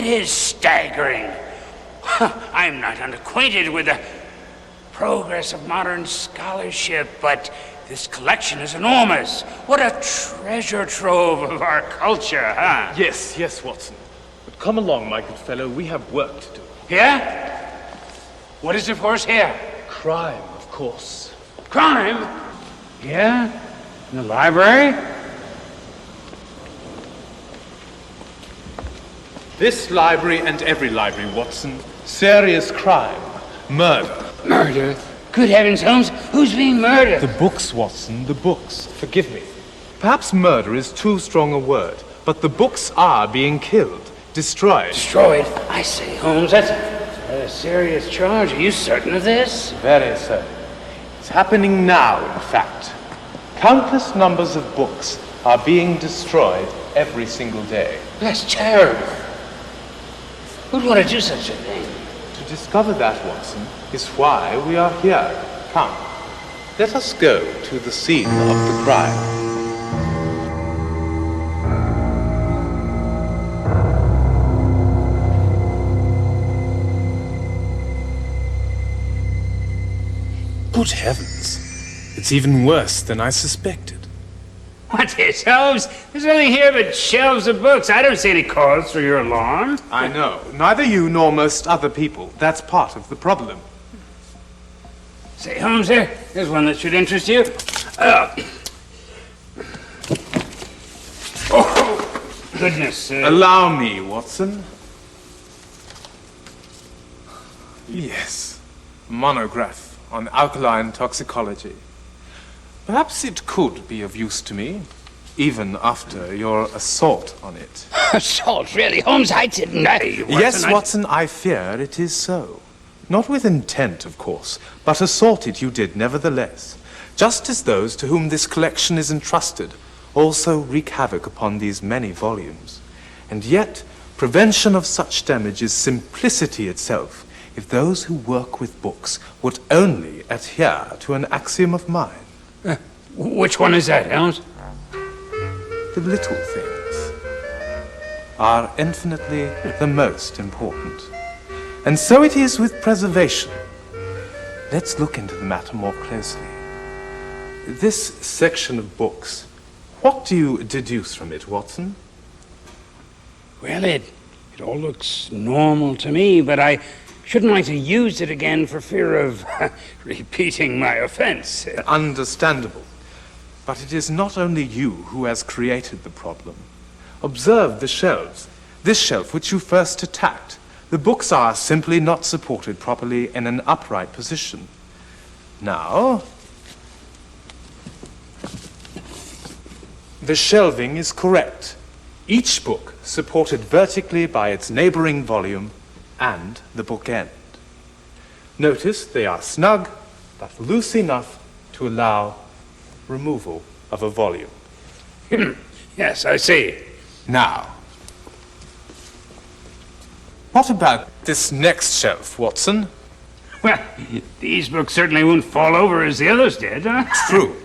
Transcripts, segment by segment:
it is staggering. I'm not unacquainted with the progress of modern scholarship, but this collection is enormous. What a treasure trove of our culture, huh? Yes, Watson. But come along, my good fellow. We have work to do. Here? What is it for us here? Crime, of course. Crime? Yeah? In the library? This library and every library, Watson. Serious crime. Murder. Murder? Good heavens, Holmes, who's being murdered? The books, Watson, the books. Forgive me. Perhaps murder is too strong a word, but the books are being killed, destroyed. Destroyed? I say, Holmes, that's a serious charge. Are you certain of this? Very certain. It's happening now, in fact. Countless numbers of books are being destroyed every single day. That's terrible. Who'd want to do such a thing? To discover that, Watson, is why we are here. Come, let us go to the scene of the crime. Good heavens, it's even worse than I suspected. What is, Holmes? There's nothing here but shelves of books. I don't see any cause for your alarm. I know. Neither you nor most other people. That's part of the problem. Say, Holmes, there's one that should interest you. Oh, goodness. Allow me, Watson. Yes. Monograph on alkaline toxicology. Perhaps it could be of use to me, even after your assault on it. Assault, really? Holmes, I didn't know you, Watson. Yes, Watson, I fear it is so. Not with intent, of course, but assault it you did nevertheless, just as those to whom this collection is entrusted also wreak havoc upon these many volumes. And yet, prevention of such damage is simplicity itself, if those who work with books would only adhere to an axiom of mine. Which one is that, Holmes? The little things are infinitely the most important. And so it is with preservation. Let's look into the matter more closely. This section of books, what do you deduce from it, Watson? Well, it all looks normal to me, but I shouldn't like to use it again for fear of repeating my offense. Understandable. But it is not only you who has created the problem. Observe the shelves. This shelf which you first attacked. The books are simply not supported properly in an upright position. Now, the shelving is correct. Each book supported vertically by its neighboring volume and the bookend. Notice they are snug, but loose enough to allow removal of a volume. Yes, I see. Now, what about this next shelf, Watson? Well, these books certainly won't fall over as the others did, huh? True,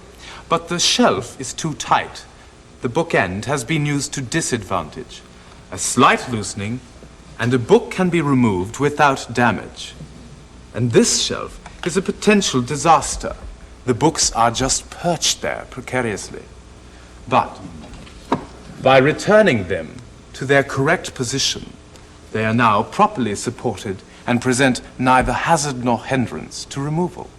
but the shelf is too tight. The bookend has been used to disadvantage. A slight loosening, and a book can be removed without damage. And this shelf is a potential disaster. The books are just perched there precariously. But by returning them to their correct position, they are now properly supported and present neither hazard nor hindrance to removal.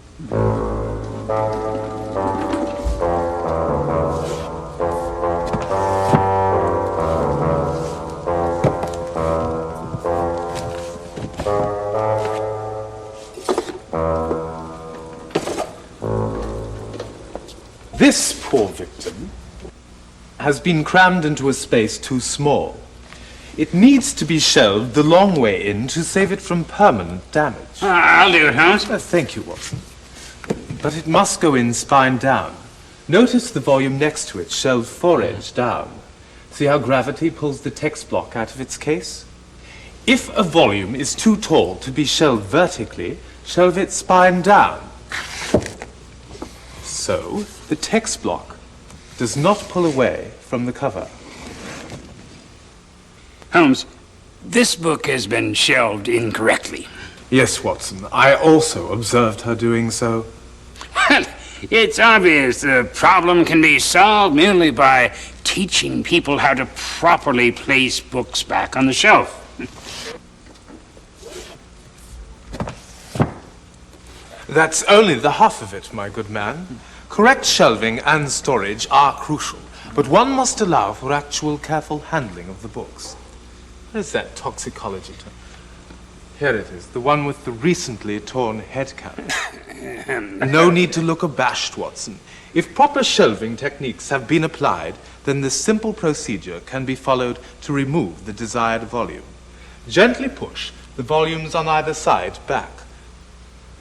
This poor victim has been crammed into a space too small. It needs to be shelved the long way in to save it from permanent damage. I'll do it, Holmes. Thank you, Watson. But it must go in spine down. Notice the volume next to it, shelved foredge down. See how gravity pulls the text block out of its case? If a volume is too tall to be shelved vertically, shelve it spine down. So, the text block does not pull away from the cover. Holmes, This book has been shelved incorrectly. Yes, Watson. I also observed her doing so. Well, it's obvious the problem can be solved merely by teaching people how to properly place books back on the shelf. That's only the half of it, my good man. Correct shelving and storage are crucial, but one must allow for actual careful handling of the books. Where's that toxicology term? Here it is, the one with the recently torn head cap. No need to look abashed, Watson. If proper shelving techniques have been applied, then this simple procedure can be followed to remove the desired volume. Gently push the volumes on either side back.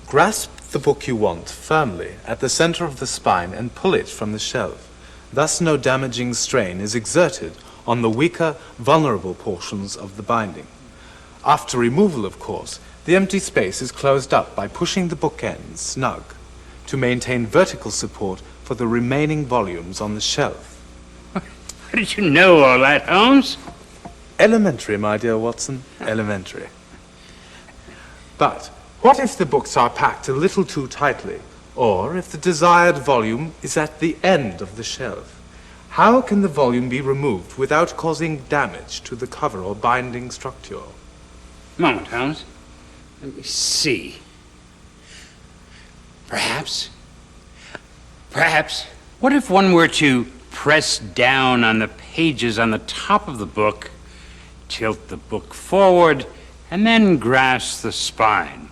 Grasp the book you want firmly at the center of the spine and pull it from the shelf. Thus no damaging strain is exerted on the weaker, vulnerable portions of the binding. After removal, of course, the empty space is closed up by pushing the bookends snug to maintain vertical support for the remaining volumes on the shelf. How did you know all that, Holmes? Elementary, my dear Watson, elementary. But what if the books are packed a little too tightly, or if the desired volume is at the end of the shelf? How can the volume be removed without causing damage to the cover or binding structure? Moment, Holmes. Let me see. Perhaps, what if one were to press down on the pages on the top of the book, tilt the book forward, and then grasp the spine?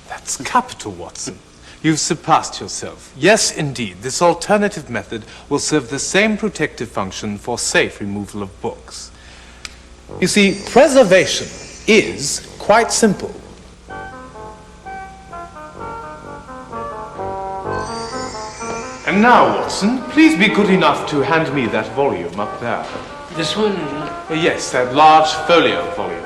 That's capital, Watson. You've surpassed yourself. Yes, indeed, this alternative method will serve the same protective function for safe removal of books. You see, preservation is quite simple. And now, Watson, please be good enough to hand me that volume up there. This one? Yes, that large folio volume.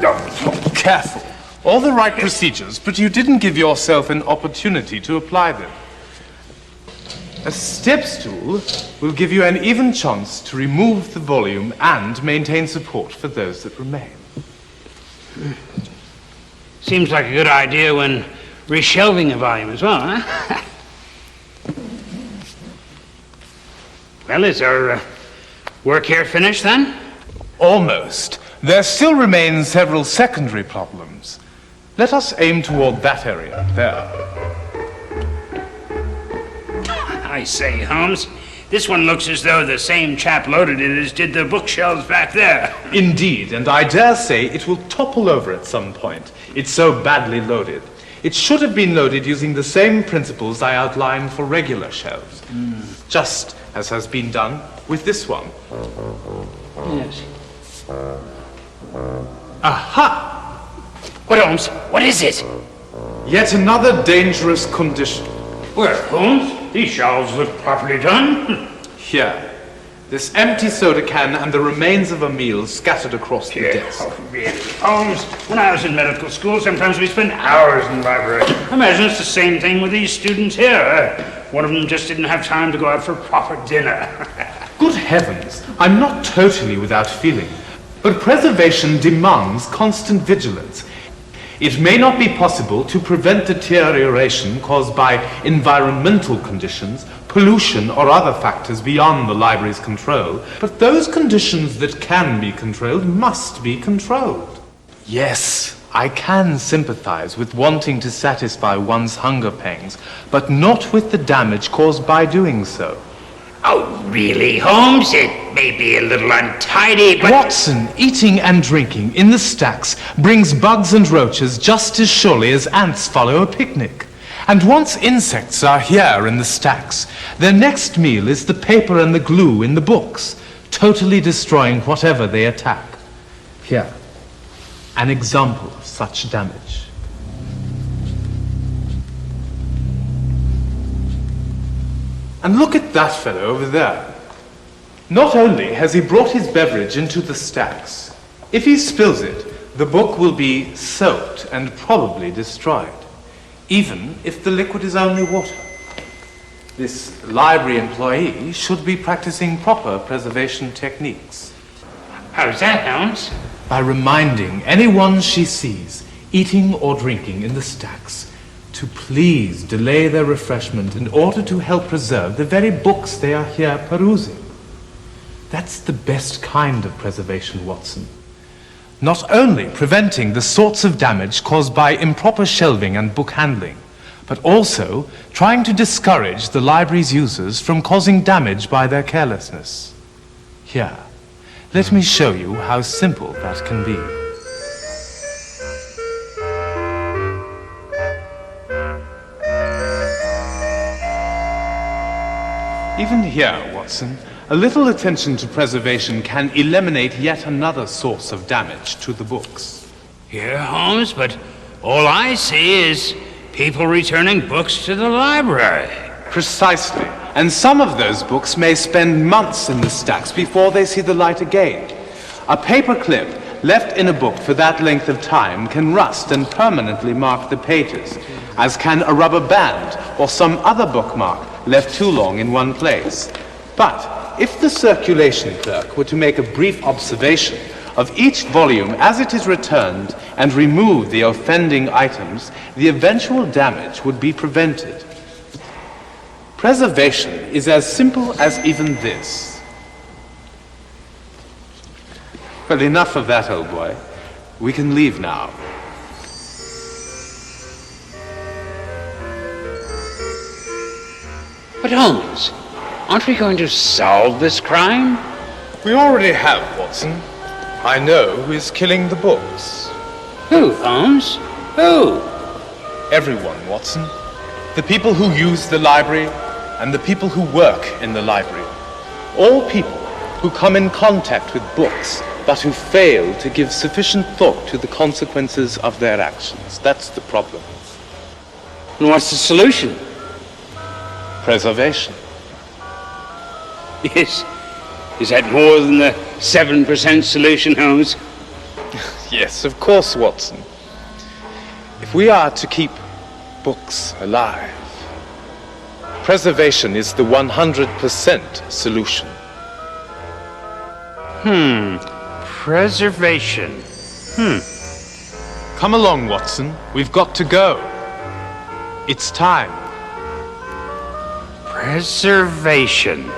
Oh, careful. All the right procedures, but you didn't give yourself an opportunity to apply them. A step stool will give you an even chance to remove the volume and maintain support for those that remain. Seems like a good idea when reshelving a volume as well, huh? Well, is our work here finished then? Almost. There still remain several secondary problems. Let us aim toward that area, there. I say, Holmes, this one looks as though the same chap loaded it as did the bookshelves back there. Indeed, and I dare say it will topple over at some point. It's so badly loaded. It should have been loaded using the same principles I outlined for regular shelves. Just as has been done with this one. Yes. Aha! What, Holmes? What is it? Yet another dangerous condition. Well, Holmes, these shelves look properly done. Here, this empty soda can and the remains of a meal scattered across the desk. Oh, really, Holmes? When I was in medical school, sometimes we spent hours in the library. I imagine it's the same thing with these students here. One of them just didn't have time to go out for proper dinner. Good heavens, I'm not totally without feeling, but preservation demands constant vigilance. It may not be possible to prevent deterioration caused by environmental conditions, pollution, or other factors beyond the library's control, but those conditions that can be controlled must be controlled. Yes, I can sympathize with wanting to satisfy one's hunger pangs, but not with the damage caused by doing so. Oh, really, Holmes? It may be a little untidy, but... Watson, eating and drinking in the stacks brings bugs and roaches just as surely as ants follow a picnic. And once insects are here in the stacks, their next meal is the paper and the glue in the books, totally destroying whatever they attack. Here, an example of such damage. And look at that fellow over there. Not only has he brought his beverage into the stacks, if he spills it, the book will be soaked and probably destroyed, even if the liquid is only water. This library employee should be practicing proper preservation techniques. How's that, Holmes? By reminding anyone she sees eating or drinking in the stacks to please delay their refreshment in order to help preserve the very books they are here perusing. That's the best kind of preservation, Watson. Not only preventing the sorts of damage caused by improper shelving and book handling, but also trying to discourage the library's users from causing damage by their carelessness. Here, let me show you how simple that can be. Even here, Watson, a little attention to preservation can eliminate yet another source of damage to the books. Here, Holmes, but all I see is people returning books to the library. Precisely. And some of those books may spend months in the stacks before they see the light again. A paper clip left in a book for that length of time can rust and permanently mark the pages, as can a rubber band or some other bookmark left too long in one place. But if the circulation clerk were to make a brief observation of each volume as it is returned and remove the offending items, the eventual damage would be prevented. Preservation is as simple as even this. Well, enough of that, old boy. We can leave now. But Holmes, aren't we going to solve this crime? We already have, Watson. I know who is killing the books. Who, Holmes? Who? Everyone, Watson. The people who use the library and the people who work in the library. All people who come in contact with books but who fail to give sufficient thought to the consequences of their actions. That's the problem. And what's the solution? Preservation. Yes. Is that more than the 7% solution, Holmes? Yes, of course, Watson. If we are to keep books alive, preservation is the 100% solution. Preservation. Come along, Watson. We've got to go. It's time. Preservation.